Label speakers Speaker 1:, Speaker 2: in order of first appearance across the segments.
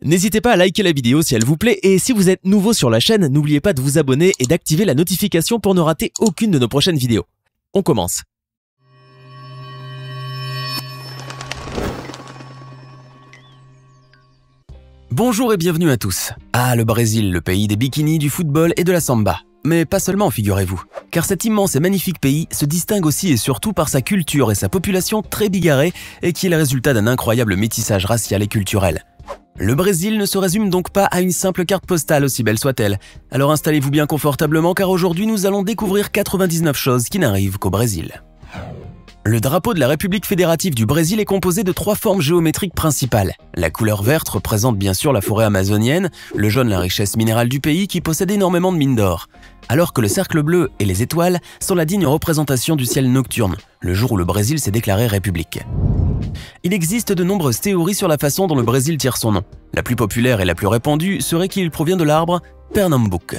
Speaker 1: N'hésitez pas à liker la vidéo si elle vous plaît et si vous êtes nouveau sur la chaîne, n'oubliez pas de vous abonner et d'activer la notification pour ne rater aucune de nos prochaines vidéos. On commence. Bonjour et bienvenue à tous. Ah, le Brésil, le pays des bikinis, du football et de la samba. Mais pas seulement, figurez-vous. Car cet immense et magnifique pays se distingue aussi et surtout par sa culture et sa population très bigarrée et qui est le résultat d'un incroyable métissage racial et culturel. Le Brésil ne se résume donc pas à une simple carte postale, aussi belle soit-elle. Alors installez-vous bien confortablement car aujourd'hui nous allons découvrir 99 choses qui n'arrivent qu'au Brésil. Le drapeau de la République fédérative du Brésil est composé de 3 formes géométriques principales. La couleur verte représente bien sûr la forêt amazonienne, le jaune la richesse minérale du pays qui possède énormément de mines d'or, alors que le cercle bleu et les étoiles sont la digne représentation du ciel nocturne, le jour où le Brésil s'est déclaré république. Il existe de nombreuses théories sur la façon dont le Brésil tire son nom. La plus populaire et la plus répandue serait qu'il provient de l'arbre Pernambuco,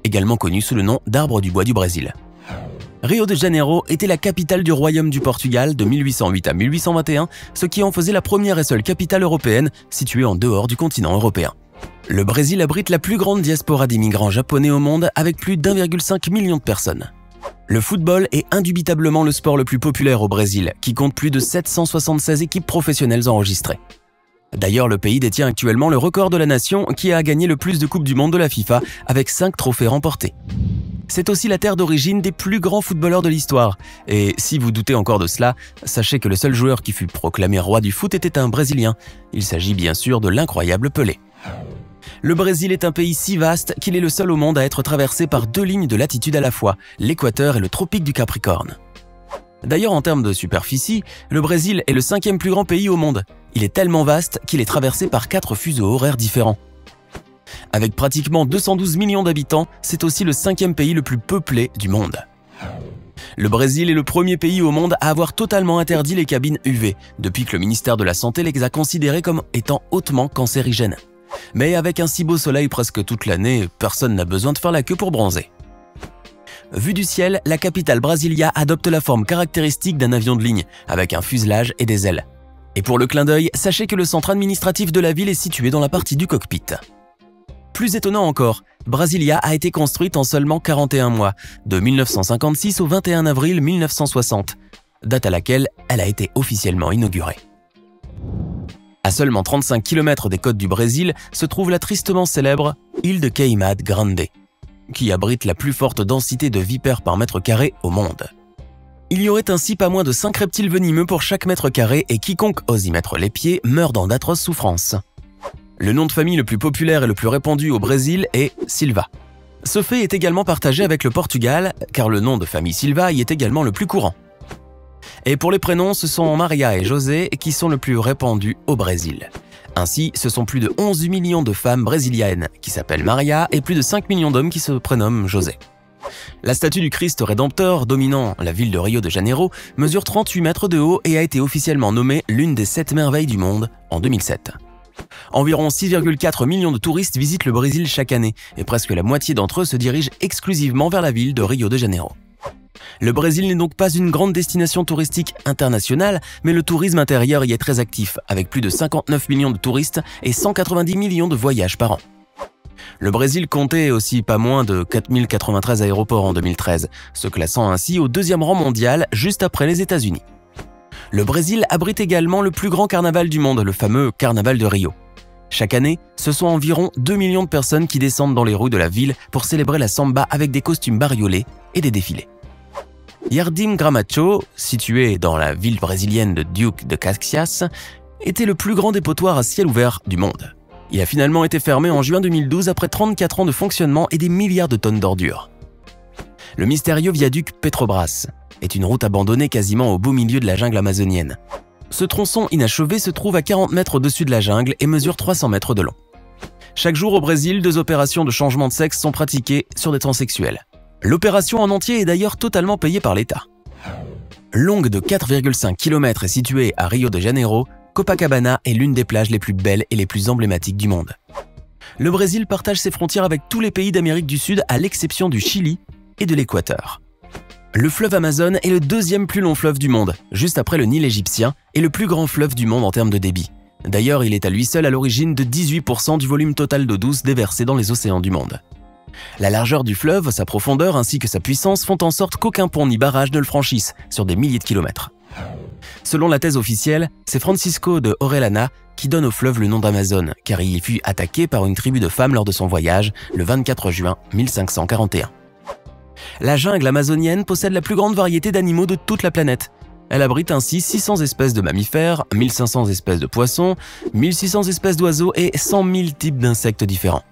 Speaker 1: également connu sous le nom d'arbre du bois du Brésil. Rio de Janeiro était la capitale du royaume du Portugal de 1808 à 1821, ce qui en faisait la première et seule capitale européenne située en dehors du continent européen. Le Brésil abrite la plus grande diaspora d'immigrants japonais au monde avec plus d'1,5 million de personnes. Le football est indubitablement le sport le plus populaire au Brésil, qui compte plus de 776 équipes professionnelles enregistrées. D'ailleurs, le pays détient actuellement le record de la nation qui a gagné le plus de coupes du monde de la FIFA avec 5 trophées remportés. C'est aussi la terre d'origine des plus grands footballeurs de l'histoire. Et si vous doutez encore de cela, sachez que le seul joueur qui fut proclamé roi du foot était un Brésilien. Il s'agit bien sûr de l'incroyable Pelé. Le Brésil est un pays si vaste qu'il est le seul au monde à être traversé par 2 lignes de latitude à la fois, l'équateur et le tropique du Capricorne. D'ailleurs, en termes de superficie, le Brésil est le 5e plus grand pays au monde. Il est tellement vaste qu'il est traversé par 4 fuseaux horaires différents. Avec pratiquement 212 millions d'habitants, c'est aussi le 5e pays le plus peuplé du monde. Le Brésil est le premier pays au monde à avoir totalement interdit les cabines UV, depuis que le ministère de la Santé les a considérées comme étant hautement cancérigènes. Mais avec un si beau soleil presque toute l'année, personne n'a besoin de faire la queue pour bronzer. Vue du ciel, la capitale Brasilia adopte la forme caractéristique d'un avion de ligne, avec un fuselage et des ailes. Et pour le clin d'œil, sachez que le centre administratif de la ville est situé dans la partie du cockpit. Plus étonnant encore, Brasilia a été construite en seulement 41 mois, de 1956 au 21 avril 1960, date à laquelle elle a été officiellement inaugurée. À seulement 35 km des côtes du Brésil se trouve la tristement célèbre île de Queimada Grande, qui abrite la plus forte densité de vipères par mètre carré au monde. Il y aurait ainsi pas moins de 5 reptiles venimeux pour chaque mètre carré et quiconque ose y mettre les pieds meurt dans d'atroces souffrances. Le nom de famille le plus populaire et le plus répandu au Brésil est Silva. Ce fait est également partagé avec le Portugal, car le nom de famille Silva y est également le plus courant. Et pour les prénoms, ce sont Maria et José qui sont le plus répandus au Brésil. Ainsi, ce sont plus de 11 millions de femmes brésiliennes qui s'appellent Maria et plus de 5 millions d'hommes qui se prénomment José. La statue du Christ Rédempteur, dominant la ville de Rio de Janeiro, mesure 38 mètres de haut et a été officiellement nommée l'une des 7 merveilles du monde en 2007. Environ 6,4 millions de touristes visitent le Brésil chaque année et presque la moitié d'entre eux se dirigent exclusivement vers la ville de Rio de Janeiro. Le Brésil n'est donc pas une grande destination touristique internationale, mais le tourisme intérieur y est très actif, avec plus de 59 millions de touristes et 190 millions de voyages par an. Le Brésil comptait aussi pas moins de 4093 aéroports en 2013, se classant ainsi au 2e rang mondial, juste après les États-Unis. Le Brésil abrite également le plus grand carnaval du monde, le fameux Carnaval de Rio. Chaque année, ce sont environ 2 millions de personnes qui descendent dans les rues de la ville pour célébrer la samba avec des costumes bariolés et des défilés. Jardim Gramacho, situé dans la ville brésilienne de Duque de Caxias, était le plus grand dépotoir à ciel ouvert du monde. Il a finalement été fermé en juin 2012 après 34 ans de fonctionnement et des milliards de tonnes d'ordures. Le mystérieux viaduc Petrobras est une route abandonnée quasiment au beau milieu de la jungle amazonienne. Ce tronçon inachevé se trouve à 40 mètres au-dessus de la jungle et mesure 300 mètres de long. Chaque jour au Brésil, 2 opérations de changement de sexe sont pratiquées sur des transsexuels. L'opération en entier est d'ailleurs totalement payée par l'État. Longue de 4,5 km et située à Rio de Janeiro, Copacabana est l'une des plages les plus belles et les plus emblématiques du monde. Le Brésil partage ses frontières avec tous les pays d'Amérique du Sud à l'exception du Chili et de l'Équateur. Le fleuve Amazone est le 2e plus long fleuve du monde, juste après le Nil égyptien, et le plus grand fleuve du monde en termes de débit. D'ailleurs, il est à lui seul à l'origine de 18% du volume total d'eau douce déversé dans les océans du monde. La largeur du fleuve, sa profondeur ainsi que sa puissance font en sorte qu'aucun pont ni barrage ne le franchisse sur des milliers de kilomètres. Selon la thèse officielle, c'est Francisco de Orellana qui donne au fleuve le nom d'Amazone, car il y fut attaqué par une tribu de femmes lors de son voyage, le 24 juin 1541. La jungle amazonienne possède la plus grande variété d'animaux de toute la planète. Elle abrite ainsi 600 espèces de mammifères, 1500 espèces de poissons, 1600 espèces d'oiseaux et 100 000 types d'insectes différents.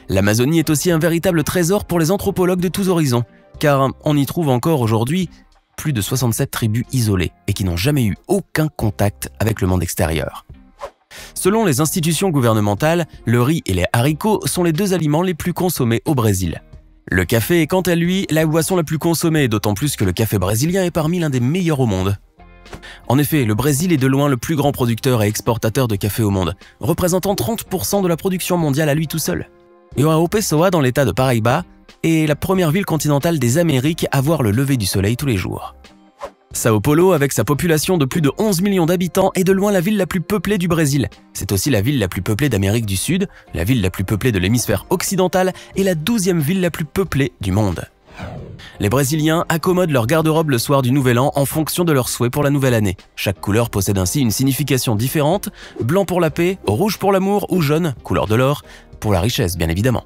Speaker 1: L'Amazonie est aussi un véritable trésor pour les anthropologues de tous horizons, car on y trouve encore aujourd'hui plus de 67 tribus isolées et qui n'ont jamais eu aucun contact avec le monde extérieur. Selon les institutions gouvernementales, le riz et les haricots sont les deux aliments les plus consommés au Brésil. Le café est quant à lui la boisson la plus consommée, d'autant plus que le café brésilien est parmi l'un des meilleurs au monde. En effet, le Brésil est de loin le plus grand producteur et exportateur de café au monde, représentant 30% de la production mondiale à lui tout seul. João Pessoa, dans l'état de Paraíba, est la première ville continentale des Amériques à voir le lever du soleil tous les jours. Sao Paulo, avec sa population de plus de 11 millions d'habitants, est de loin la ville la plus peuplée du Brésil. C'est aussi la ville la plus peuplée d'Amérique du Sud, la ville la plus peuplée de l'hémisphère occidental et la 12e ville la plus peuplée du monde. Les Brésiliens accommodent leur garde-robe le soir du Nouvel An en fonction de leurs souhaits pour la nouvelle année. Chaque couleur possède ainsi une signification différente, blanc pour la paix, rouge pour l'amour ou jaune, couleur de l'or, pour la richesse bien évidemment.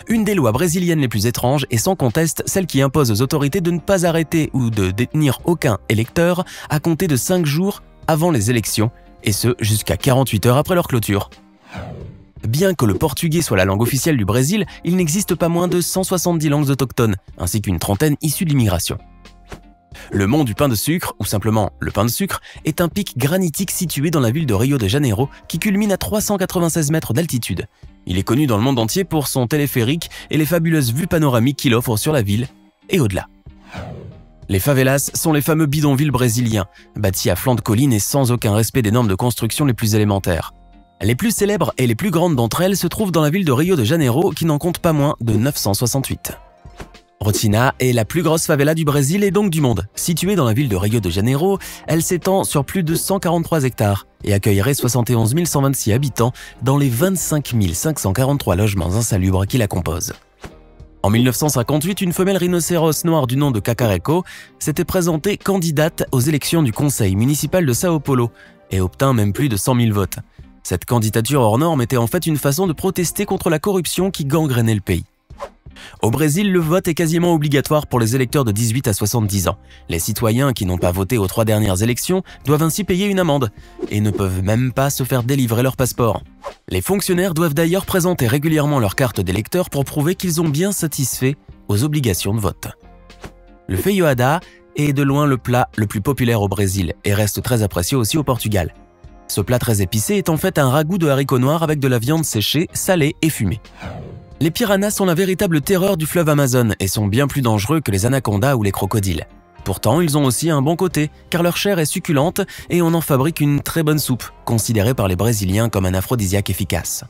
Speaker 1: Une des lois brésiliennes les plus étranges est sans conteste celle qui impose aux autorités de ne pas arrêter ou de détenir aucun électeur à compter de 5 jours avant les élections, et ce jusqu'à 48 heures après leur clôture. Bien que le portugais soit la langue officielle du Brésil, il n'existe pas moins de 170 langues autochtones, ainsi qu'une trentaine issues de l'immigration. Le mont du pain de sucre, ou simplement le pain de sucre, est un pic granitique situé dans la ville de Rio de Janeiro qui culmine à 396 mètres d'altitude. Il est connu dans le monde entier pour son téléphérique et les fabuleuses vues panoramiques qu'il offre sur la ville et au-delà. Les favelas sont les fameux bidonvilles brésiliens, bâtis à flanc de collines et sans aucun respect des normes de construction les plus élémentaires. Les plus célèbres et les plus grandes d'entre elles se trouvent dans la ville de Rio de Janeiro qui n'en compte pas moins de 968. Rotina est la plus grosse favela du Brésil et donc du monde. Située dans la ville de Rio de Janeiro, elle s'étend sur plus de 143 hectares et accueillerait 71 126 habitants dans les 25 543 logements insalubres qui la composent. En 1958, une femelle rhinocéros noire du nom de Cacareco s'était présentée candidate aux élections du conseil municipal de Sao Paulo et obtint même plus de 100 000 votes. Cette candidature hors norme était en fait une façon de protester contre la corruption qui gangrénait le pays. Au Brésil, le vote est quasiment obligatoire pour les électeurs de 18 à 70 ans. Les citoyens qui n'ont pas voté aux 3 dernières élections doivent ainsi payer une amende et ne peuvent même pas se faire délivrer leur passeport. Les fonctionnaires doivent d'ailleurs présenter régulièrement leur carte d'électeur pour prouver qu'ils ont bien satisfait aux obligations de vote. Le feijoada est de loin le plat le plus populaire au Brésil et reste très apprécié aussi au Portugal. Ce plat très épicé est en fait un ragoût de haricots noirs avec de la viande séchée, salée et fumée. Les piranhas sont la véritable terreur du fleuve Amazone et sont bien plus dangereux que les anacondas ou les crocodiles. Pourtant, ils ont aussi un bon côté, car leur chair est succulente et on en fabrique une très bonne soupe, considérée par les Brésiliens comme un aphrodisiaque efficace.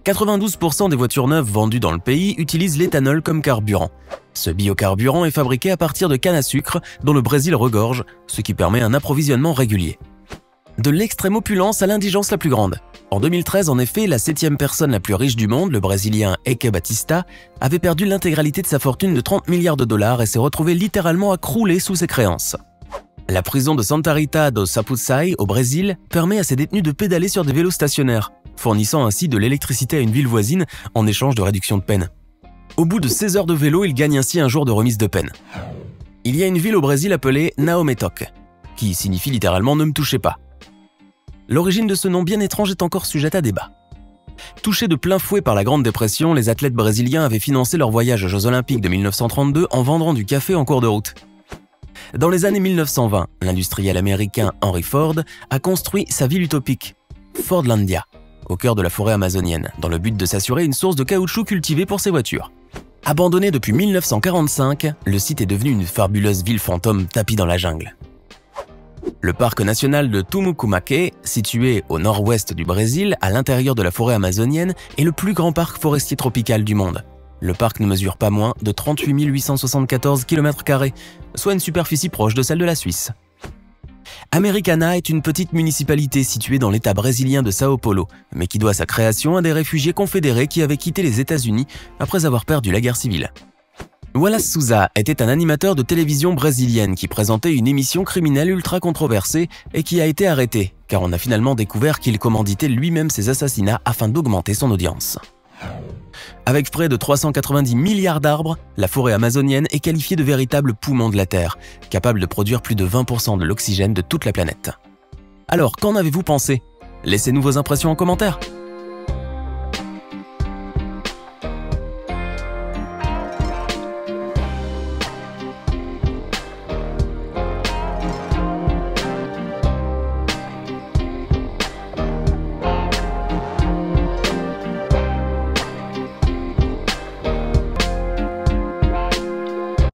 Speaker 1: 92% des voitures neuves vendues dans le pays utilisent l'éthanol comme carburant. Ce biocarburant est fabriqué à partir de canne à sucre dont le Brésil regorge, ce qui permet un approvisionnement régulier. De l'extrême opulence à l'indigence la plus grande. En 2013, en effet, la 7e personne la plus riche du monde, le Brésilien Eike Batista, avait perdu l'intégralité de sa fortune de 30 milliards de dollars et s'est retrouvé littéralement à crouler sous ses créances. La prison de Santa Rita do Sapucaí, au Brésil, permet à ses détenus de pédaler sur des vélos stationnaires, fournissant ainsi de l'électricité à une ville voisine en échange de réduction de peine. Au bout de 16 heures de vélo, il gagne ainsi un jour de remise de peine. Il y a une ville au Brésil appelée Naometok, qui signifie littéralement « ne me touchez pas ». L'origine de ce nom bien étrange est encore sujette à débat. Touchés de plein fouet par la Grande Dépression, les athlètes brésiliens avaient financé leur voyage aux Jeux Olympiques de 1932 en vendant du café en cours de route. Dans les années 1920, l'industriel américain Henry Ford a construit sa ville utopique, Fordlandia, au cœur de la forêt amazonienne, dans le but de s'assurer une source de caoutchouc cultivée pour ses voitures. Abandonné depuis 1945, le site est devenu une fabuleuse ville fantôme tapie dans la jungle. Le parc national de Tumucumaque, situé au nord-ouest du Brésil, à l'intérieur de la forêt amazonienne, est le plus grand parc forestier tropical du monde. Le parc ne mesure pas moins de 38 874 km², soit une superficie proche de celle de la Suisse. Americana est une petite municipalité située dans l'état brésilien de São Paulo, mais qui doit sa création à des réfugiés confédérés qui avaient quitté les États-Unis après avoir perdu la guerre civile. Wallace Souza était un animateur de télévision brésilienne qui présentait une émission criminelle ultra controversée et qui a été arrêté, car on a finalement découvert qu'il commanditait lui-même ses assassinats afin d'augmenter son audience. Avec près de 390 milliards d'arbres, la forêt amazonienne est qualifiée de véritable poumon de la Terre, capable de produire plus de 20% de l'oxygène de toute la planète. Alors, qu'en avez-vous pensé? Laissez-nous vos impressions en commentaire.